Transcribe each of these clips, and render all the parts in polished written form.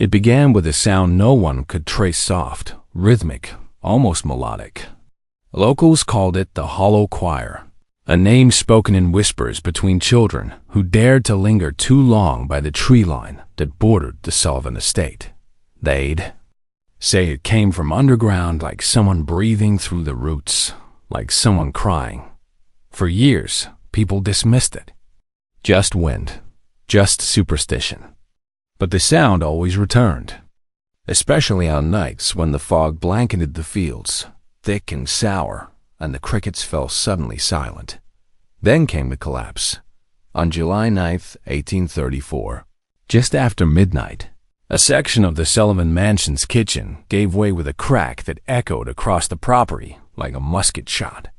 It began with a sound no one could trace, soft, rhythmic, almost melodic. Locals called it the hollow choir, a name spoken in whispers between children who dared to linger too long by the tree line that bordered the Sullivan estate. They'd say it came from underground, like someone breathing through the roots, like someone crying. For years, people dismissed it. Just wind, just superstition. But the sound always returned, especially on nights when the fog blanketed the fields, thick and sour, and the crickets fell suddenly silent. Then came the collapse. On July 9th, 1834, just after midnight, a section of the Sullivan mansion's kitchen gave way with a crack that echoed across the property like a musket shot.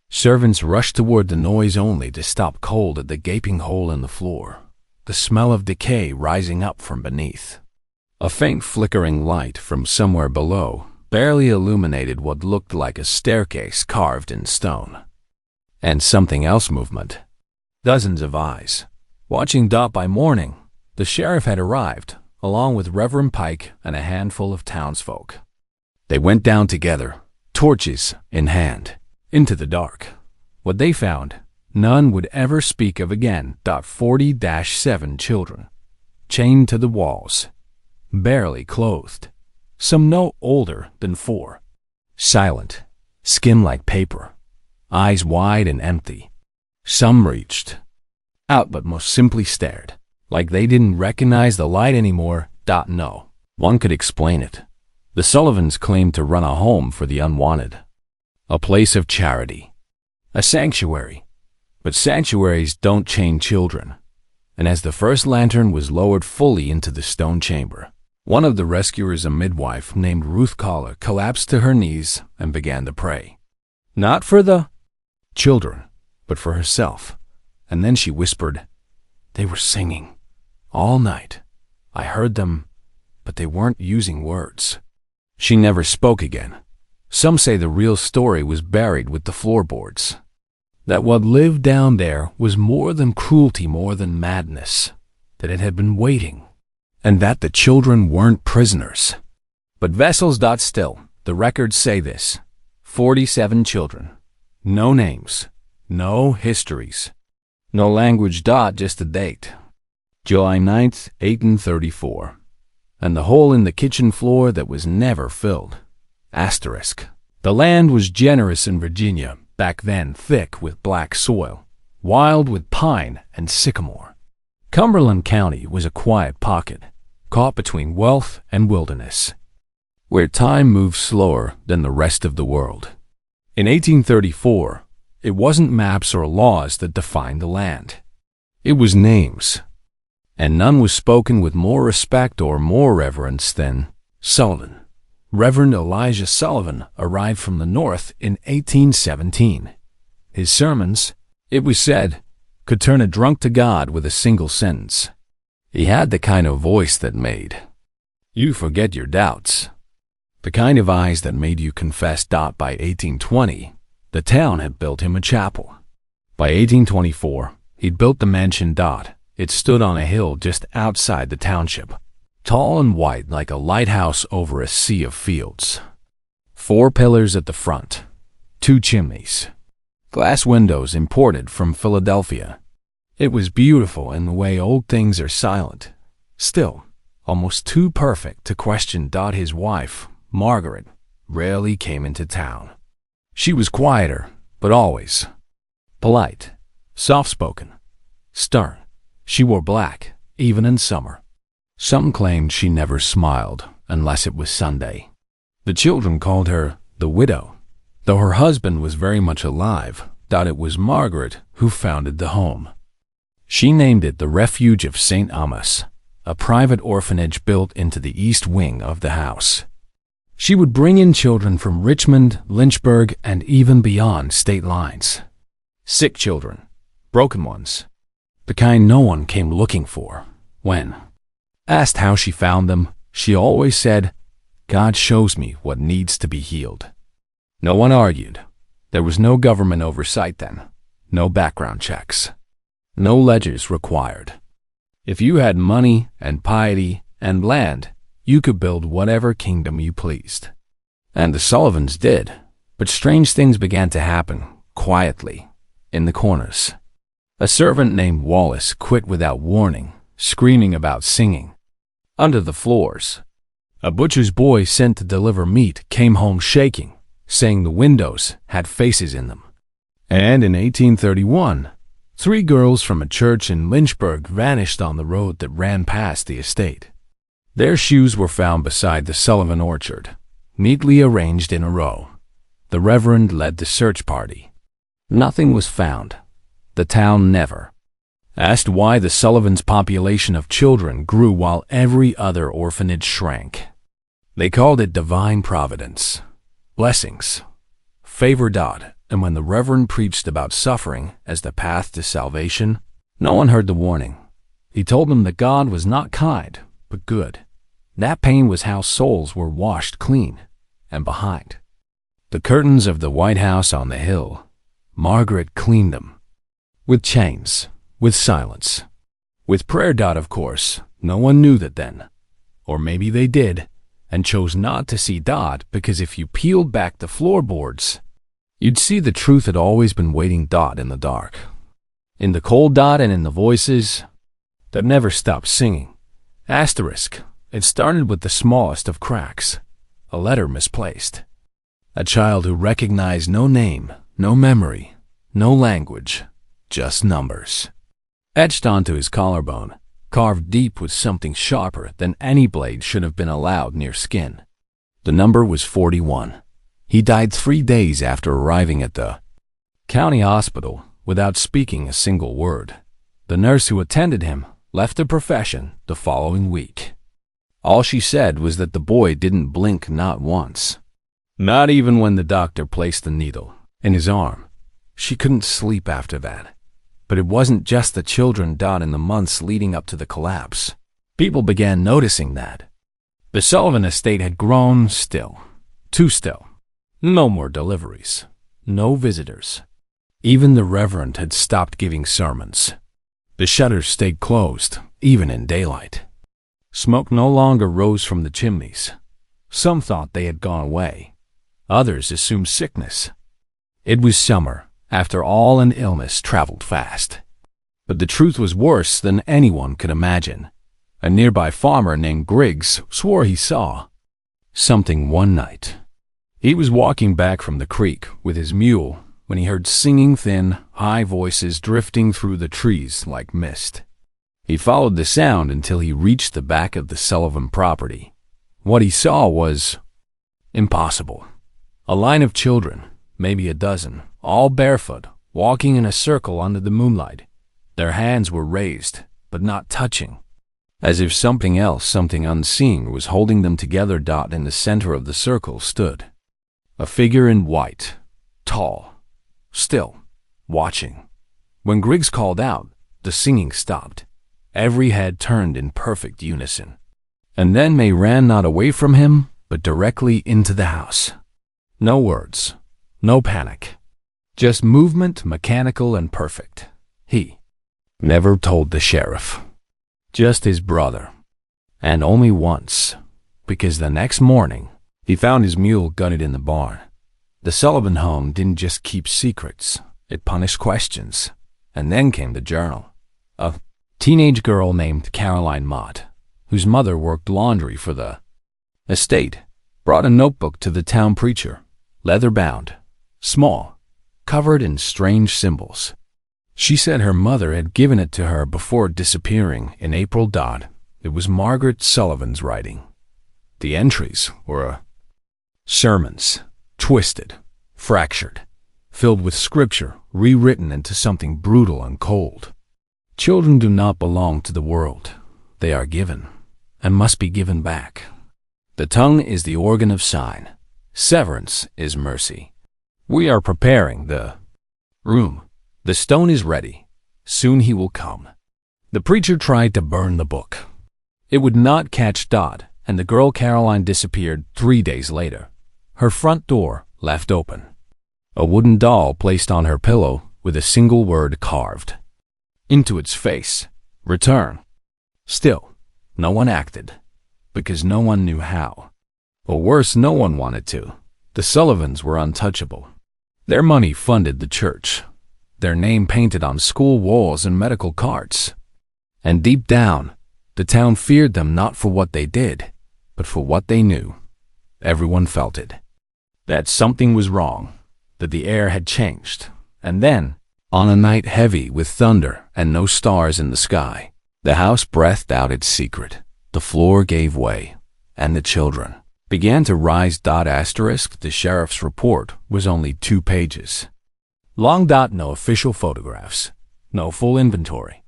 Servants rushed toward the noise only to stop cold at the gaping hole in the floor, the smell of decay rising up from beneath. A faint flickering light from somewhere below barely illuminated what looked like a staircase carved in stone. And something else movement. Dozens of eyes. Watching Dot by morning, the sheriff had arrived, along with Reverend Pike and a handful of townsfolk. They went down together, torches in hand, into the dark. What they found, none would ever speak of again. 40-7 children, chained to the walls, barely clothed, some no older than 4. Silent, skin like paper, eyes wide and empty. Some reached out but most simply stared, like they didn't recognize the light anymore. No one could explain it. The Sullivans claimed to run a home for the unwanted, a place of charity, a sanctuary. But sanctuaries don't chain children. And as the first lantern was lowered fully into the stone chamber, one of the rescuers, a midwife named Ruth Collar, collapsed to her knees and began to pray. Not for the children, but for herself. And then she whispered, "They were singing all night. I heard them, but they weren't using words." She never spoke again. Some say the real story was buried with the floorboards. That what lived down there was more than cruelty, more than madness. That it had been waiting. And that the children weren't prisoners, but vessels. Still, the records say this. 47 children. No names. No histories. No language. Just a date. July 9th, 1834. And the hole in the kitchen floor that was never filled. Asterisk. The land was generous in Virginia, back then thick with black soil, wild with pine and sycamore. Cumberland County was a quiet pocket, caught between wealth and wilderness, where time moved slower than the rest of the world. In 1834, it wasn't maps or laws that defined the land. It was names, and none was spoken with more respect or more reverence than Sullivan. Reverend Elijah Sullivan arrived from the north in 1817. His sermons, it was said, could turn a drunk to God with a single sentence. He had the kind of voice that made you forget your doubts, the kind of eyes that made you confess. By 1820, the town had built him a chapel. By 1824, he'd built the mansion. It stood on a hill just outside the township, tall and white like a lighthouse over a sea of fields. 4 pillars at the front, 2 chimneys, glass windows imported from Philadelphia. It was beautiful in the way old things are silent, still, almost too perfect to question. His wife, Margaret, rarely came into town. She was quieter, but always polite, soft-spoken, stern. She wore black, even in summer. Some claimed she never smiled unless it was Sunday. The children called her the widow. Though her husband was very much alive, it was Margaret who founded the home. She named it the Refuge of St. Amos, a private orphanage built into the east wing of the house. She would bring in children from Richmond, Lynchburg, and even beyond state lines. Sick children, broken ones, the kind no one came looking for. When asked how she found them, she always said, "God shows me what needs to be healed." No one argued. There was no government oversight then, no background checks, no ledgers required. If you had money and piety and land, You could build whatever kingdom you pleased. And the Sullivans did, but strange things began to happen, quietly, in the corners. A servant named Wallace quit without warning, screaming about singing. Under the floors, a butcher's boy sent to deliver meat came home shaking, saying the windows had faces in them. And in 1831, 3 girls from a church in Lynchburg vanished on the road that ran past the estate. Their shoes were found beside the Sullivan orchard, neatly arranged in a row. The Reverend led the search party. Nothing was found. The town never asked why the Sullivans' population of children grew while every other orphanage shrank. They called it divine providence, blessings, favor. And when the Reverend preached about suffering as the path to salvation, no one heard the warning. He told them that God was not kind, but good. That pain was how souls were washed clean. And behind the curtains of the White House on the hill, Margaret cleaned them. With chains, with silence, with prayer. Of course, no one knew that then. Or maybe they did, and chose not to see because if you peeled back the floorboards, you'd see the truth had always been waiting in the dark. In the cold and in the voices that never stopped singing. Asterisk, it started with the smallest of cracks. A letter misplaced. A child who recognized no name, no memory, no language, just numbers. Etched onto his collarbone, carved deep with something sharper than any blade should have been allowed near skin. The number was 41. He died 3 days after arriving at the county hospital without speaking a single word. The nurse who attended him left the profession the following week. All she said was that the boy didn't blink not once. Not even when the doctor placed the needle in his arm. She couldn't sleep after that. But it wasn't just the children. In the months leading up to the collapse, people began noticing that the Sullivan estate had grown still, too still. No more deliveries, no visitors. Even the Reverend had stopped giving sermons. The shutters stayed closed, even in daylight. Smoke no longer rose from the chimneys. Some thought they had gone away. Others assumed sickness. It was summer, after all, and illness traveled fast. But the truth was worse than anyone could imagine. A nearby farmer named Griggs swore he saw something one night. He was walking back from the creek with his mule when he heard singing thin, high voices drifting through the trees like mist. He followed the sound until he reached the back of the Sullivan property. What he saw was impossible. A line of children, maybe a dozen, all barefoot, walking in a circle under the moonlight. Their hands were raised, but not touching, as if something else, something unseen, was holding them together. In the center of the circle stood a figure in white, tall, still, watching. When Griggs called out, the singing stopped. Every head turned in perfect unison. And then May ran not away from him, but directly into the house. No words, no panic, just movement, mechanical and perfect. He never told the sheriff, just his brother, and only once, because the next morning he found his mule gutted in the barn. The Sullivan home didn't just keep secrets, it punished questions. And then came the journal. A teenage girl named Caroline Mott, whose mother worked laundry for the estate, brought a notebook to the town preacher, leather-bound, small, covered in strange symbols. She said her mother had given it to her before disappearing in April. It was Margaret Sullivan's writing. The entries were sermons, twisted, fractured, filled with scripture rewritten into something brutal and cold. Children do not belong to the world. They are given, and must be given back. The tongue is the organ of sign. Severance is mercy. We are preparing the room. The stone is ready. Soon he will come. The preacher tried to burn the book. It would not catch, and the girl Caroline disappeared 3 days later. Her front door left open. A wooden doll placed on her pillow with a single word carved into its face, return. Still, no one acted, because no one knew how. Or worse, no one wanted to. The Sullivans were untouchable. Their money funded the church, their name painted on school walls and medical cards. And deep down, the town feared them not for what they did, but for what they knew. Everyone felt it. That something was wrong, that the air had changed. And then, on a night heavy with thunder and no stars in the sky, the house breathed out its secret. The floor gave way, and the children began to rise. The sheriff's report was only 2 pages long. No official photographs, no full inventory,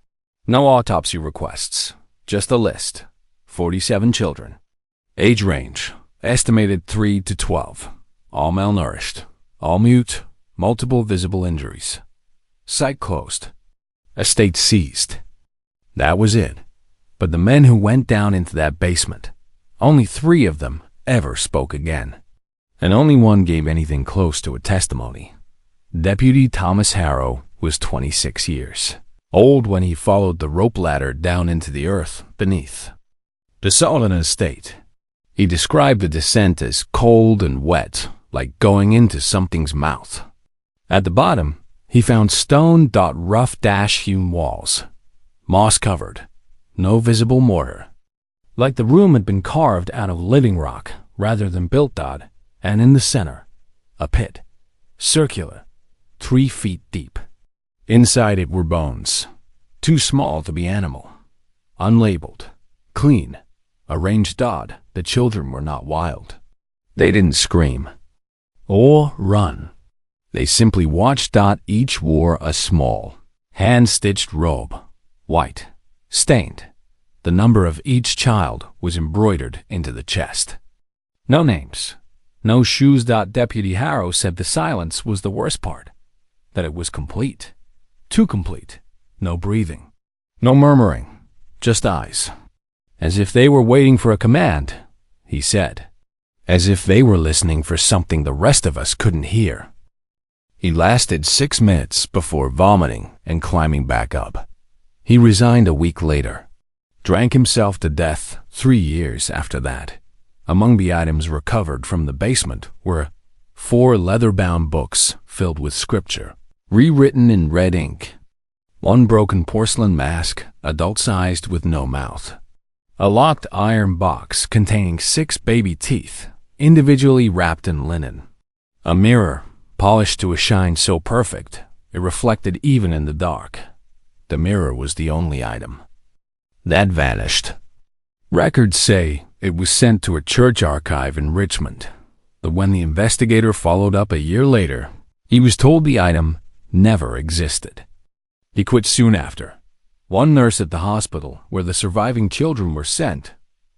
no autopsy requests, just a list. 47 children. Age range, estimated 3 to 12. All malnourished, all mute, multiple visible injuries. Site closed. Estate seized. That was it. But the men who went down into that basement, only 3 of them ever spoke again. And only one gave anything close to a testimony. Deputy Thomas Harrow was 26 years old when he followed the rope ladder down into the earth beneath the Sullivan estate. He described the descent as cold and wet, like going into something's mouth. At the bottom, he found stone-rough-hewn walls, moss-covered, no visible mortar. Like the room had been carved out of living rock rather than built. And in the center, a pit, circular, 3 feet deep. Inside it were bones, too small to be animal, unlabeled, clean, arranged. The children were not wild. They didn't scream or run. They simply watched. Each wore a small, hand-stitched robe, white, stained. The number of each child was embroidered into the chest. No names, no shoes. Deputy Harrow said the silence was the worst part, that it was complete, too complete. No breathing, no murmuring, just eyes. As if they were waiting for a command, he said. As if they were listening for something the rest of us couldn't hear. He lasted 6 minutes before vomiting and climbing back up. He resigned a week later. Drank himself to death 3 years after that. Among the items recovered from the basement were 4 leather-bound books filled with scripture, rewritten in red ink, 1 broken porcelain mask, adult-sized with no mouth, a locked iron box containing 6 baby teeth, individually wrapped in linen, a mirror polished to a shine so perfect it reflected even in the dark. The mirror was the only item. That vanished. Records say it was sent to a church archive in Richmond, but when the investigator followed up a year later, he was told the item never existed. He quit soon after. One nurse at the hospital where the surviving children were sent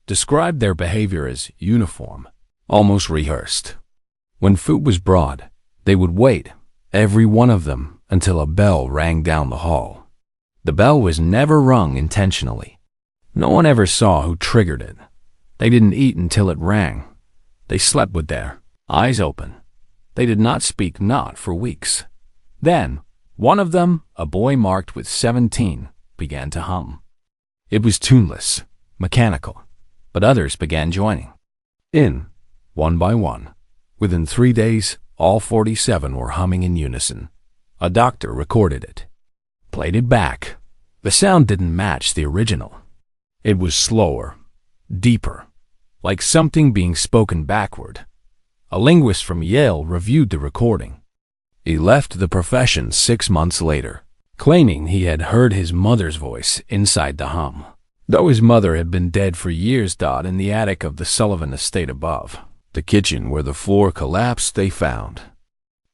described their behavior as uniform, almost rehearsed. When food was brought, they would wait, every one of them, until a bell rang down the hall. The bell was never rung intentionally. No one ever saw who triggered it. They didn't eat until it rang. They slept with their eyes open. They did not speak, not for weeks. Then, one of them, a boy marked with 17, began to hum. It was tuneless, mechanical, but others began joining in, one by one. Within 3 days, all 47 were humming in unison. A doctor recorded it, played it back. The sound didn't match the original. It was slower, deeper, like something being spoken backward. A linguist from Yale reviewed the recording. He left the profession 6 months later, claiming he had heard his mother's voice inside the hum, though his mother had been dead for years. In the attic of the Sullivan estate above, the kitchen where the floor collapsed, they found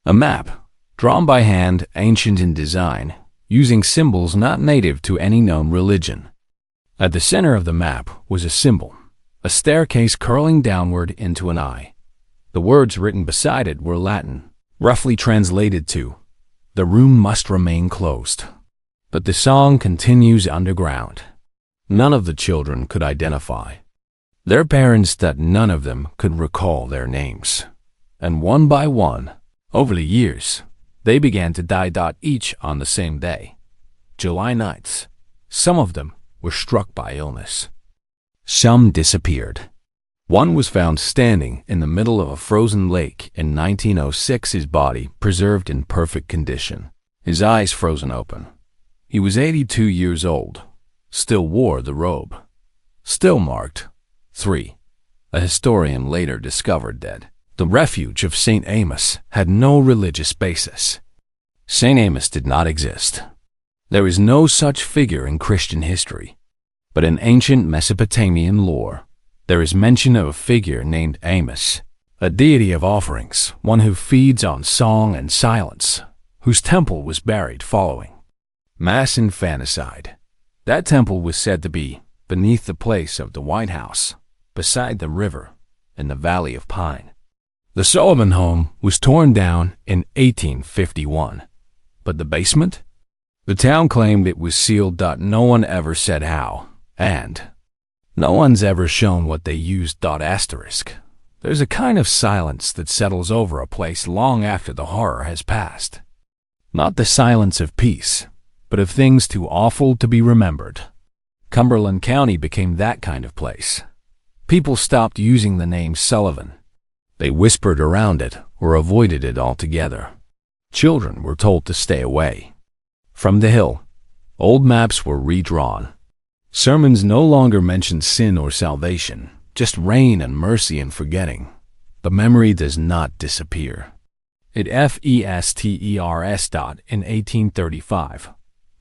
a map, drawn by hand, ancient in design, using symbols not native to any known religion. At the center of the map was a symbol, a staircase curling downward into an eye. The words written beside it were Latin, roughly translated to, "The room must remain closed." But the song continues underground. None of the children could identify their parents, that none of them could recall their names. And one by one, over the years, they began to die. Each on the same day, July 9th. Some of them were struck by illness. Some disappeared. One was found standing in the middle of a frozen lake in 1906, his body preserved in perfect condition, his eyes frozen open. He was 82 years old, still wore the robe, still marked. 3. A historian later discovered that the refuge of St. Amos had no religious basis. St. Amos did not exist. There is no such figure in Christian history. But in ancient Mesopotamian lore, there is mention of a figure named Amos, a deity of offerings, one who feeds on song and silence, whose temple was buried following mass infanticide. That temple was said to be beneath the place of the White House, beside the river, in the Valley of Pine. The Sullivan home was torn down in 1851, but the basement? The town claimed it was sealed. No one ever said how, and no one's ever shown what they used. Asterisk. There's a kind of silence that settles over a place long after the horror has passed. Not the silence of peace, but of things too awful to be remembered. Cumberland County became that kind of place. People stopped using the name Sullivan. They whispered around it or avoided it altogether. Children were told to stay away. From the hill, old maps were redrawn. Sermons no longer mentioned sin or salvation, just rain and mercy and forgetting. The memory does not disappear. It festers. In 1835,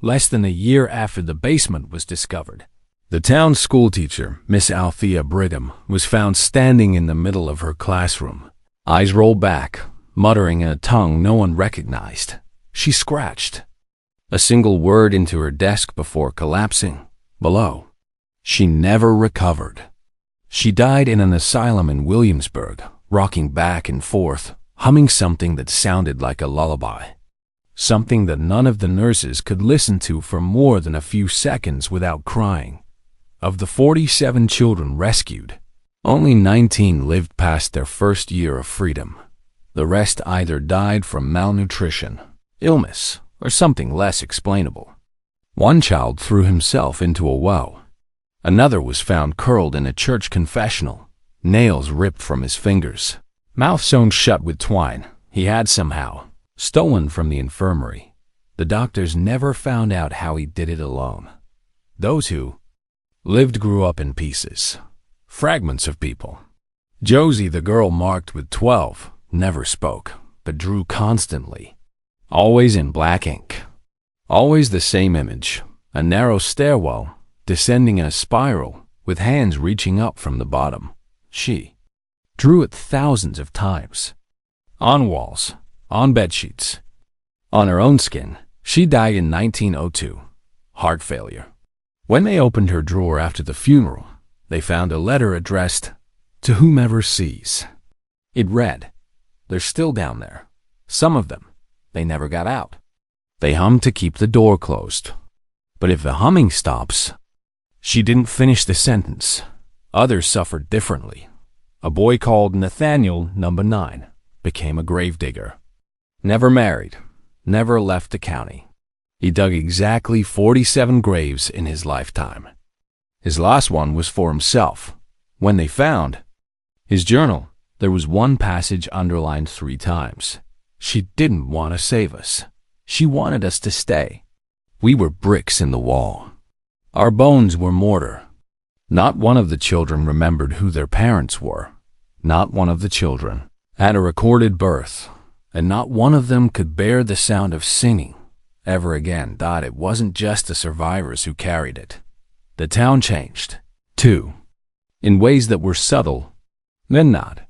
less than a year after the basement was discovered, the town schoolteacher, Miss Althea Brigham, was found standing in the middle of her classroom, eyes rolled back, muttering in a tongue no one recognized. She scratched a single word into her desk before collapsing below. She never recovered. She died in an asylum in Williamsburg, rocking back and forth, humming something that sounded like a lullaby, something that none of the nurses could listen to for more than a few seconds without crying. Of the 47 children rescued, only 19 lived past their first year of freedom. The rest either died from malnutrition, illness, or something less explainable. One child threw himself into a well. Another was found curled in a church confessional, nails ripped from his fingers, mouth sewn shut with twine he had somehow stolen from the infirmary. The doctors never found out how he did it alone. Those who lived grew up in pieces, fragments of people. Josie, the girl marked with 12, never spoke, but drew constantly, always in black ink. Always the same image, a narrow stairwell, descending in a spiral, with hands reaching up from the bottom. She drew it thousands of times. On walls, on bedsheets, on her own skin. She died in 1902, heart failure. When they opened her drawer after the funeral, they found a letter addressed to whomever sees. It read, "They're still down there. Some of them. They never got out. They hummed to keep the door closed. But if the humming stops..." She didn't finish the sentence. Others suffered differently. A boy called Nathaniel, number 9, became a gravedigger. Never married, never left the county. He dug exactly 47 graves in his lifetime. His last one was for himself. When they found his journal, there was one passage underlined 3 times. She didn't want to save us. She wanted us to stay. We were bricks in the wall. Our bones were mortar. Not one of the children remembered who their parents were. Not one of the children had a recorded birth, and not one of them could bear the sound of singing ever again. It wasn't just the survivors who carried it. The town changed, too, in ways that were subtle, then not.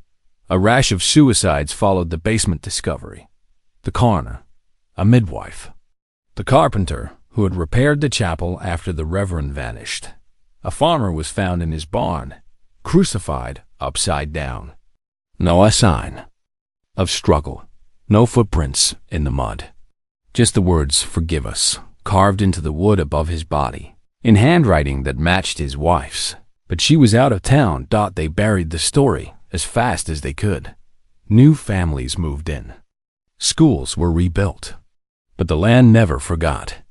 A rash of suicides followed the basement discovery. The coroner, a midwife, the carpenter who had repaired the chapel after the reverend vanished. A farmer was found in his barn, crucified upside down. No sign of struggle, no footprints in the mud. Just the words, "Forgive us," carved into the wood above his body, in handwriting that matched his wife's. But she was out of town. They buried the story as fast as they could. New families moved in. Schools were rebuilt. But the land never forgot.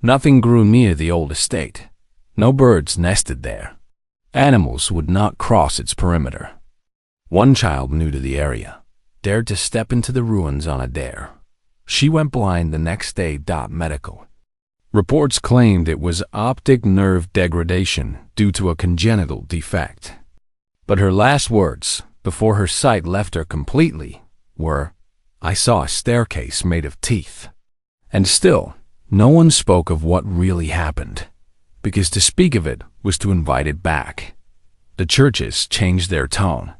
Nothing grew near the old estate. No birds nested there. Animals would not cross its perimeter. One child new to the area dared to step into the ruins on a dare. She went blind the next day. Medical reports claimed it was optic nerve degradation due to a congenital defect. But her last words, before her sight left her completely, were, "I saw a staircase made of teeth." And still, no one spoke of what really happened, because to speak of it was to invite it back. The churches changed their tone.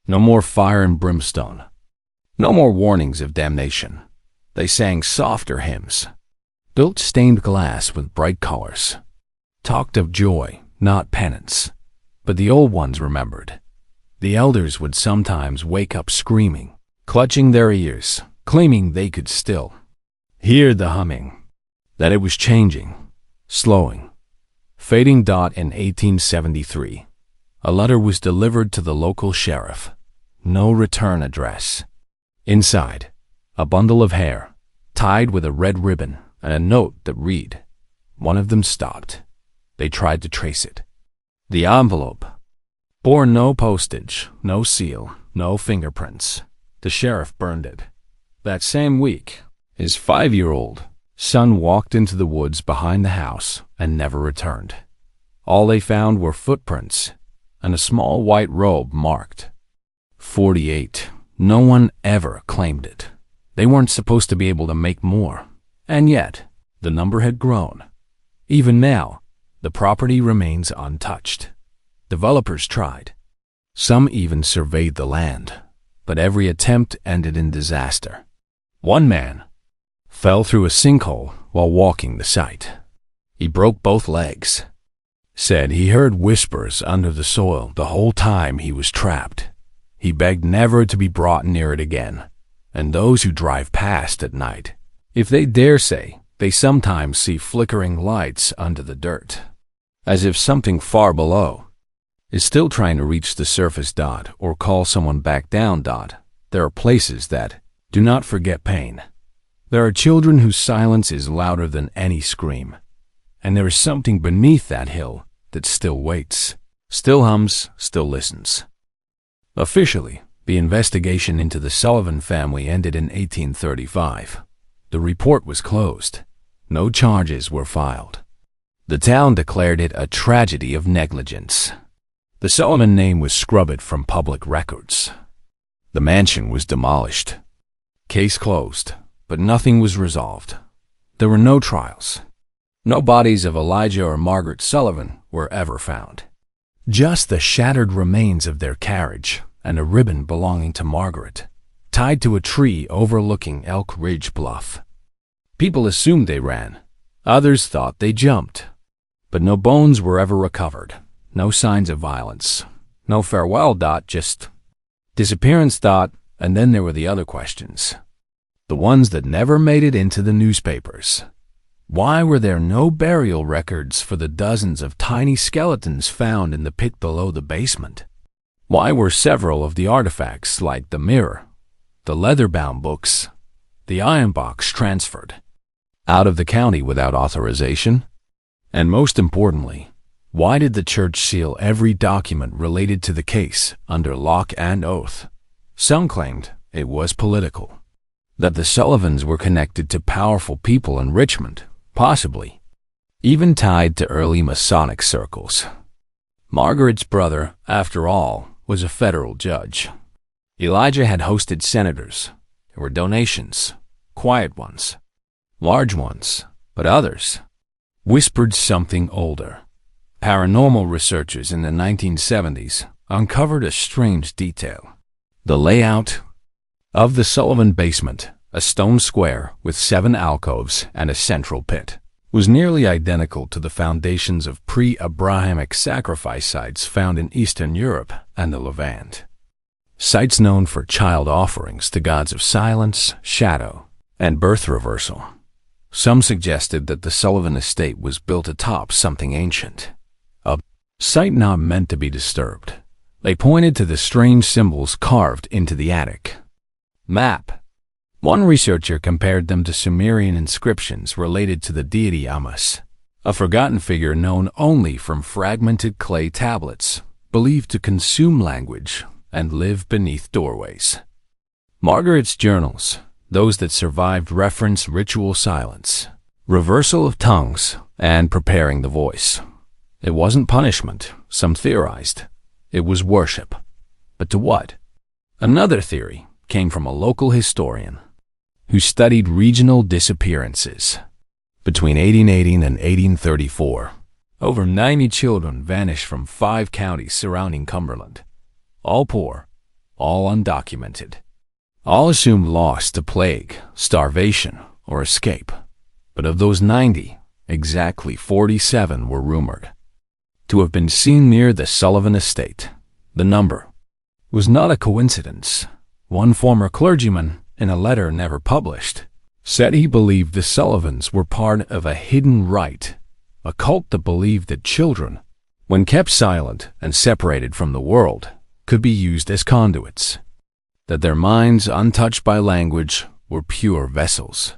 No more fire and brimstone. No more warnings of damnation. They sang softer hymns, built stained glass with bright colors, talked of joy, not penance. But the old ones remembered. The elders would sometimes wake up screaming, clutching their ears, claiming they could still hear the humming, that it was changing, slowing, fading. In 1873, a letter was delivered to the local sheriff. No return address. Inside, a bundle of hair, tied with a red ribbon, and a note that read, "One of them stopped. They tried to trace it." The envelope bore no postage, no seal, no fingerprints. The sheriff burned it. That same week, his 5-year-old son walked into the woods behind the house and never returned. All they found were footprints and a small white robe marked 48. No one ever claimed it. They weren't supposed to be able to make more. And yet, the number had grown. Even now, the property remains untouched. Developers tried. Some even surveyed the land, but every attempt ended in disaster. One man fell through a sinkhole while walking the site. He broke both legs. Said he heard whispers under the soil the whole time he was trapped. He begged never to be brought near it again. And those who drive past at night, if they dare say, they sometimes see flickering lights under the dirt, as if something far below is still trying to reach the surface. Or call someone back down. There are places that do not forget pain. There are children whose silence is louder than any scream. And there is something beneath that hill that still waits, still hums, still listens. Officially, the investigation into the Sullivan family ended in 1835. The report was closed. No charges were filed. The town declared it a tragedy of negligence. The Sullivan name was scrubbed from public records. The mansion was demolished. Case closed, but nothing was resolved. There were no trials. No bodies of Elijah or Margaret Sullivan were ever found. Just the shattered remains of their carriage and a ribbon belonging to Margaret, tied to a tree overlooking Elk Ridge Bluff. People assumed they ran. Others thought they jumped. But no bones were ever recovered. No signs of violence. No farewell. Just disappearance. And then there were the other questions. The ones that never made it into the newspapers. Why were there no burial records for the dozens of tiny skeletons found in the pit below the basement? Why were several of the artifacts, like the mirror, the leather-bound books, the iron box, transferred out of the county without authorization? And most importantly, why did the church seal every document related to the case under lock and oath? Some claimed it was political, that the Sullivans were connected to powerful people in Richmond, possibly even tied to early Masonic circles. Margaret's brother, after all, was a federal judge. Elijah had hosted senators. There were donations, quiet ones, large ones, but others whispered something older. Paranormal researchers in the 1970s uncovered a strange detail. The layout of the Sullivan basement, a stone square with 7 alcoves and a central pit, was nearly identical to the foundations of pre-Abrahamic sacrifice sites found in Eastern Europe and the Levant. Sites known for child offerings to gods of silence, shadow, and birth reversal. Some suggested that the Sullivan estate was built atop something ancient, a site not meant to be disturbed. They pointed to the strange symbols carved into the attic. Map. One researcher compared them to Sumerian inscriptions related to the deity Amus, a forgotten figure known only from fragmented clay tablets, believed to consume language and live beneath doorways. Margaret's journals, those that survived, reference ritual silence, reversal of tongues, and preparing the voice. It wasn't punishment, some theorized. It was worship. But to what? Another theory came from a local historian who studied regional disappearances. Between 1818 and 1834, over 90 children vanished from 5 counties surrounding Cumberland. All poor, all undocumented. All assumed lost to plague, starvation, or escape. But of those 90, exactly 47 were rumored to have been seen near the Sullivan estate. The number was not a coincidence. One former clergyman, in a letter never published, said he believed the Sullivans were part of a hidden rite, a cult that believed that children, when kept silent and separated from the world, could be used as conduits, that their minds, untouched by language, were pure vessels.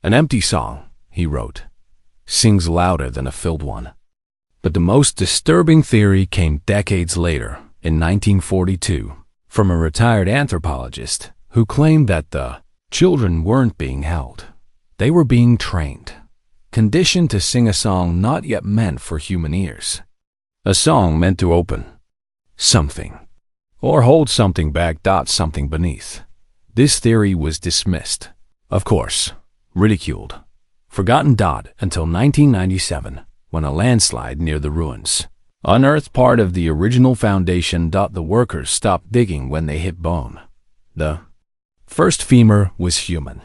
An empty song, he wrote, sings louder than a filled one. But the most disturbing theory came decades later, in 1942, from a retired anthropologist who claimed that the children weren't being held. They were being trained, conditioned to sing a song not yet meant for human ears. A song meant to open something, or hold something back. Something beneath. This theory was dismissed, of course, ridiculed, forgotten. Until 1997, when a landslide near the ruins unearthed part of the original foundation. The workers stopped digging when they hit bone. The first femur was human.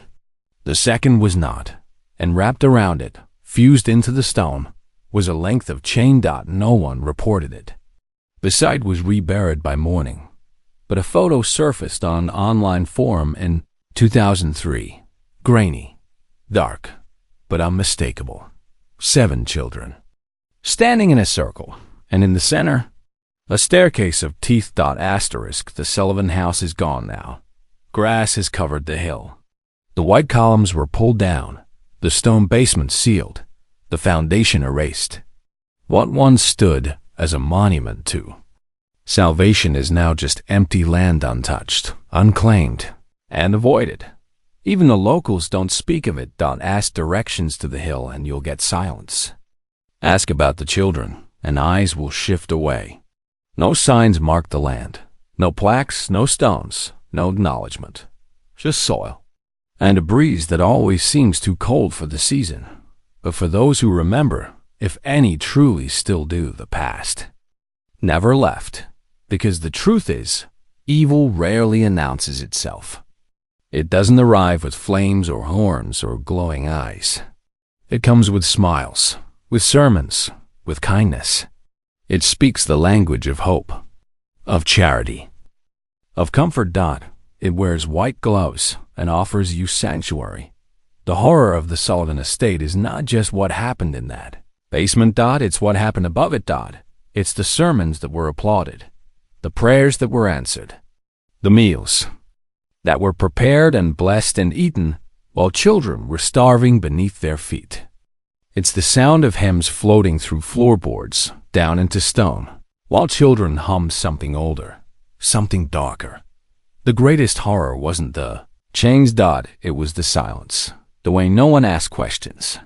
The second was not, and wrapped around it, fused into the stone, was a length of chain. No one reported it. The site was reburied by morning, but a photo surfaced on an online forum in 2003. Grainy, dark, but unmistakable. 7 children, standing in a circle, and in the center, a staircase of teeth. The Sullivan house is gone now. Grass has covered the hill. The white columns were pulled down, the stone basement sealed, the foundation erased. What once stood as a monument to salvation is now just empty land, untouched, unclaimed, and avoided. Even the locals don't speak of it. Ask directions to the hill and you'll get silence. Ask about the children and eyes will shift away. No signs mark the land. No plaques, no stones, no acknowledgement. Just soil. And a breeze that always seems too cold for the season. But for those who remember, if any truly still do, the past never left. Because the truth is, evil rarely announces itself. It doesn't arrive with flames or horns or glowing eyes. It comes with smiles, with sermons, with kindness. It speaks the language of hope, of charity, of comfort. It wears white gloves and offers you sanctuary. The horror of the Sullivan estate is not just what happened in that basement. It's what happened above it. It's the sermons that were applauded, the prayers that were answered, the meals that were prepared and blessed and eaten while children were starving beneath their feet. It's the sound of hymns floating through floorboards down into stone, while children hummed something older, something darker. The greatest horror wasn't the chains. It was the silence, the way no one asked questions,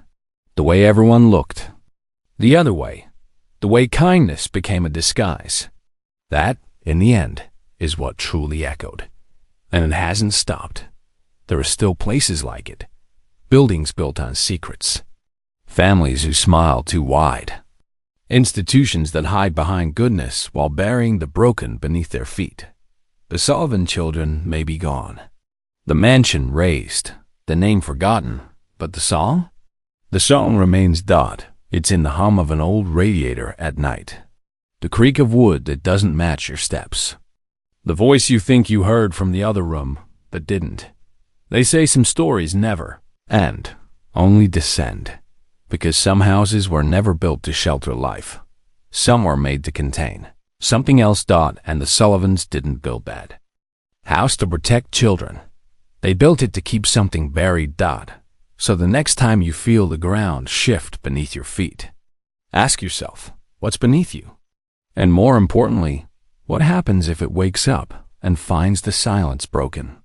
the way everyone looked the other way, the way kindness became a disguise. That, in the end, is what truly echoed. And it hasn't stopped. There are still places like it, buildings built on secrets, families who smile too wide, institutions that hide behind goodness while burying the broken beneath their feet. The Sullivan children may be gone, the mansion razed, the name forgotten, but the song? The song remains. It's in the hum of an old radiator at night, the creak of wood that doesn't match your steps, the voice you think you heard from the other room but didn't. They say some stories never end, only descend, because some houses were never built to shelter life. Some were made to contain something else. And the Sullivans didn't build that house to protect children. They built it to keep something buried. So the next time you feel the ground shift beneath your feet, Ask yourself, what's beneath you? And more importantly, what happens if it wakes up and finds the silence broken?